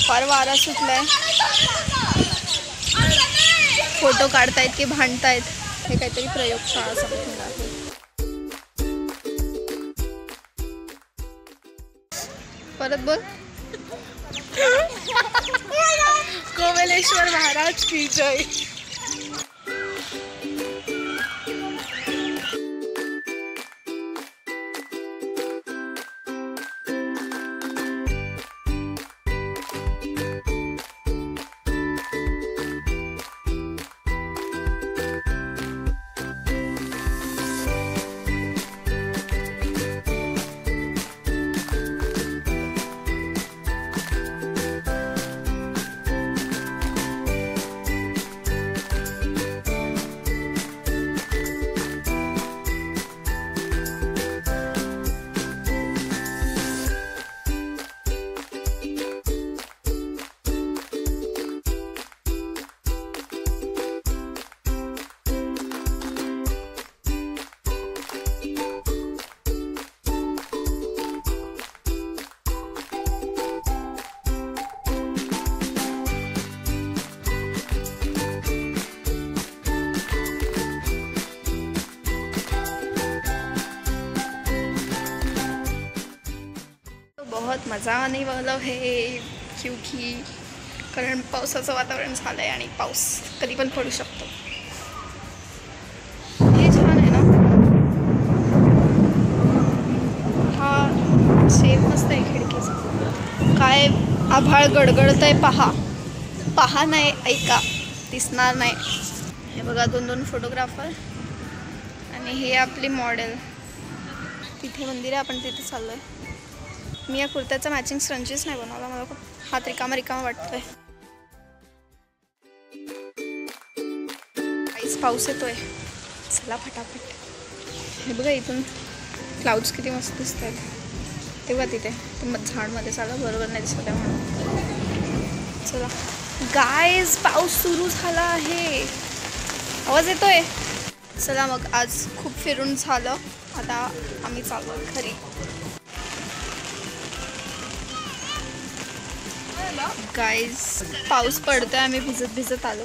फार वारा सुटलाय. फोटो काढतायत की भांडतायत हे काहीतरी प्रयोगशाळा समथिंग आहे. परत बोल. कोमलेश्वर महाराज की जय. बहुत मज़ा आने वाला है क्योंकि कारण पावसाचं वातावरण झालं आहे आणि पाऊस कधी पण पडू शकतो. हे छान आहे ना. हा शेप मस्त आहे खिडकीचा. काय आभाळ गडगडतंय पहा. पहा नाही ऐका, दिसणार नाही. हे बघा 2-2 फोटोग्राफर आणि हे आपली मॉडेल. तिथे मंदिर आहे, आपण तिथे चाललो आहे. मी या कुर्त्याचा मॅचिंग स्क्रंचीज नाही बनवला. मला खूप हात रिकामा रिकामा वाटतोय. काहीच पाऊस येतोय. चला फटाफट. हे बघा इथून क्लाउड्स किती मस्त दिसत आहेत. तेव्हा तिथे झाडमध्ये चालला बरोबर नाही दिसत आहे म्हणून. चला गाईज पाऊस सुरू झाला आहे. आवाज येतोय. चला मग आज खूप फिरून झालं. आता आम्ही चाललो घरी. गाईज पाऊस पडतोय. आम्ही भिजत भिजत आलो.